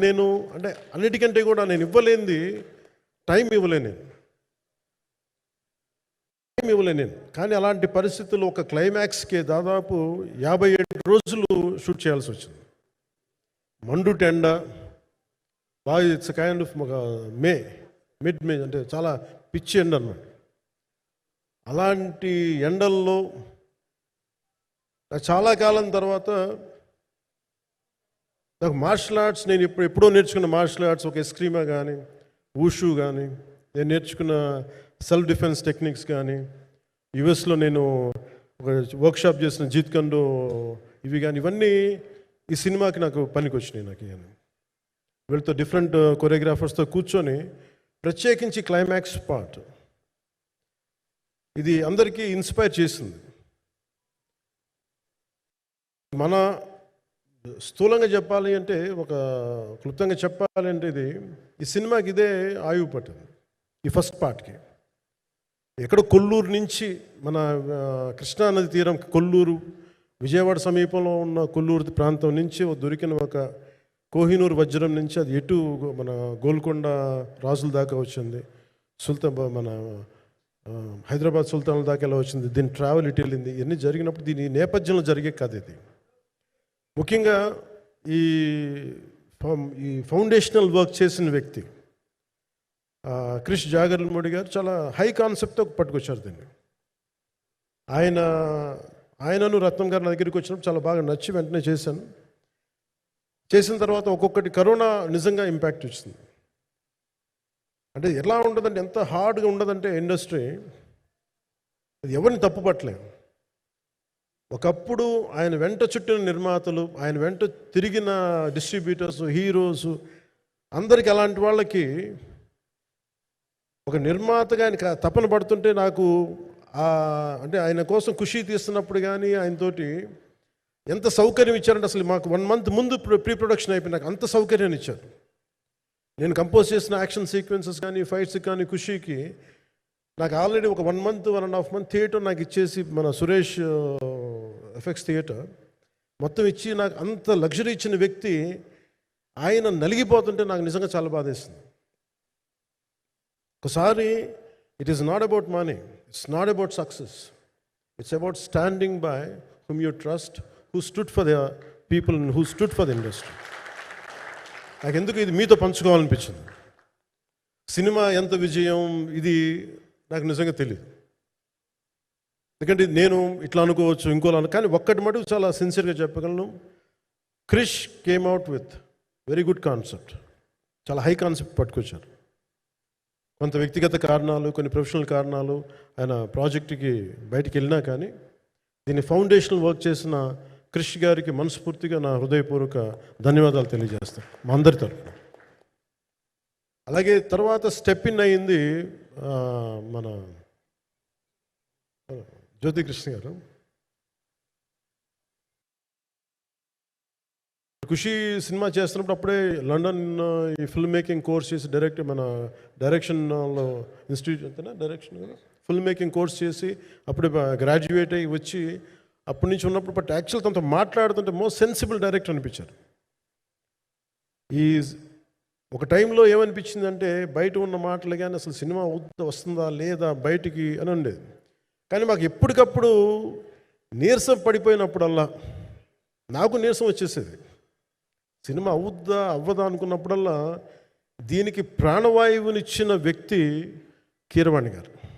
నేను అంటే అన్నిటికంటే కూడా నేను ఇవ్వలేనిది టైం ఇవ్వలేను నేను. కానీ అలాంటి పరిస్థితుల్లో ఒక క్లైమాక్స్కి దాదాపు 57 రోజులు షూట్ చేయాల్సి వచ్చింది. మండు టెండ బాగా, ఇట్స్ కైండ్ ఆఫ్ మిడ్ మే అంటే చాలా పిచ్చి ఎండ అన్నమాట. అలాంటి ఎండల్లో చాలా కాలం తర్వాత నాకు మార్షల్ ఆర్ట్స్, నేను ఎప్పుడో నేర్చుకున్న మార్షల్ ఆర్ట్స్, ఒక ఎస్క్రీమా కానీ, ఊషు కానీ, నేను నేర్చుకున్న సెల్ఫ్ డిఫెన్స్ టెక్నిక్స్ కానీ, యుఎస్లో నేను ఒక వర్క్షాప్ చేసిన జీత్ కండో ఇవి కానీ, ఇవన్నీ ఈ సినిమాకి నాకు పనికి వచ్చినాయి. నాకు వీళ్ళతో డిఫరెంట్ కొరియోగ్రాఫర్స్తో కూర్చొని ప్రత్యేకించి క్లైమాక్స్ పార్ట్ ఇది అందరికీ ఇన్స్పైర్ చేసింది. మన స్థూలంగా చెప్పాలి అంటే, ఒక క్లుప్తంగా చెప్పాలి అంటే, ఈ సినిమాకి ఇదే ఆయువు పట్టింది. ఈ ఫస్ట్ పార్ట్కి ఎక్కడో కొల్లూరు నుంచి, మన కృష్ణానది తీరం కొల్లూరు, విజయవాడ సమీపంలో ఉన్న కొల్లూరు ప్రాంతం నుంచి దొరికిన ఒక కోహినూరు వజ్రం నుంచి అది ఎటు మన గోల్కొండ రాజుల దాకా వచ్చింది, మన హైదరాబాద్ సుల్తాన్ల దాకా ఎలా వచ్చింది, దీని ట్రావెల్ ఇటు వెళ్ళింది. ఇవన్నీ జరిగినప్పుడు దీని నేపథ్యంలో జరిగే కథ ఇది. ముఖ్యంగా ఈ ఫౌండేషనల్ వర్క్ చేసిన వ్యక్తి క్రిష్ జాగర్లమూడి గారు చాలా హై కాన్సెప్ట్తో పట్టుకొచ్చారు దీన్ని. ఆయనను రత్నం గారు నా దగ్గరికి వచ్చినప్పుడు చాలా బాగా నచ్చి వెంటనే చేశాను. చేసిన తర్వాత ఒక్కొక్కటి కరోనా నిజంగా ఇంపాక్ట్ వచ్చింది. అంటే ఎలా ఉండదంటే, ఎంత హార్డ్గా ఉండదంటే ఇండస్ట్రీ, అది ఎవరిని తప్పు పట్టలేము. ఒకప్పుడు ఆయన వెంట చుట్టిన నిర్మాతలు, ఆయన వెంట తిరిగిన డిస్ట్రిబ్యూటర్స్, హీరోస్, అందరికి అలాంటి వాళ్ళకి ఒక నిర్మాతగా ఆయన తపన పడుతుంటే నాకు అంటే ఆయన కోసం ఖుషి తీస్తున్నప్పుడు కానీ ఆయనతోటి ఎంత సౌకర్యం ఇచ్చారంటే, అసలు మాకు 1 month ముందు ప్రీ ప్రొడక్షన్ అయిపోయి నాకు అంత సౌకర్యాన్ని ఇచ్చారు. నేను కంపోజ్ చేసిన యాక్షన్ సీక్వెన్సెస్ కానీ, ఫైట్స్ కానీ, ఖుషీకి నాకు ఆల్రెడీ ఒక 1 month 1.5 month థియేటర్ నాకు ఇచ్చేసి, మన సురేష్ ఎఫెక్ట్స్ థియేటర్ మొత్తం ఇచ్చి నాకు అంత లగ్జరీ ఇచ్చిన వ్యక్తి ఆయన నలిగిపోతుంటే నాకు నిజంగా చాలా బాధేస్తుంది. ఒకసారి it is not about money, it's not about success, it's about standing by whom you trust, who stood for the people and who stood for the industry. నాకు ఎందుకు ఇది మీతో పంచుకోవాలనిపించింది. సినిమా ఎంత విజయం ఇది నాకు నిజంగా తెలియదు, ఎందుకంటే నేను ఇట్లా అనుకోవచ్చు, ఇంకోలా కానీ ఒక్కటి మటుకు చాలా సిన్సియర్గా చెప్పగలను. Krish came out with very good concept, చాలా హై కాన్సెప్ట్ పట్టుకొచ్చారు. కొంత వ్యక్తిగత కారణాలు, కొన్ని ప్రొఫెషనల్ కారణాలు ఆయన ప్రాజెక్టుకి బయటికి వెళ్ళినా కానీ, దీన్ని ఫౌండేషనల్ వర్క్ చేసిన క్రిష్ గారికి మనస్ఫూర్తిగా నా హృదయపూర్వక ధన్యవాదాలు తెలియజేస్తాను మా అందరి తరఫున. అలాగే తర్వాత స్టెప్ ఇన్ అయింది మన జ్యోతికృష్ణ గారు. ఖుషి సినిమా చేస్తున్నప్పుడు అప్పుడే లండన్ ఈ ఫిల్మ్ మేకింగ్ కోర్స్ చేసి మన డైరెక్షన్లో ఇన్స్టిట్యూట్ అంతేనా, డైరెక్షన్ ఫిల్మ్ మేకింగ్ కోర్స్ చేసి అప్పుడే గ్రాడ్యుయేట్ అయ్యి వచ్చి అప్పటి నుంచి ఉన్నప్పుడు, బట్ యాక్చువల్ తనతో మాట్లాడుతుంటే మోస్ట్ సెన్సిబుల్ డైరెక్టర్ అనిపించారు. ఒక టైంలో ఏమనిపించిందంటే, బయట ఉన్న మాటలు కానీ అసలు సినిమా వస్తుందా లేదా బయటికి అని ఉండేది. కానీ మాకు ఎప్పటికప్పుడు నీరసం పడిపోయినప్పుడల్లా, నాకు నీరసం వచ్చేసేది. సినిమా అవుద్దా అవ్వదా అనుకున్నప్పుడల్లా దీనికి ప్రాణవాయువునిచ్చిన వ్యక్తి కీరవాణి గారు.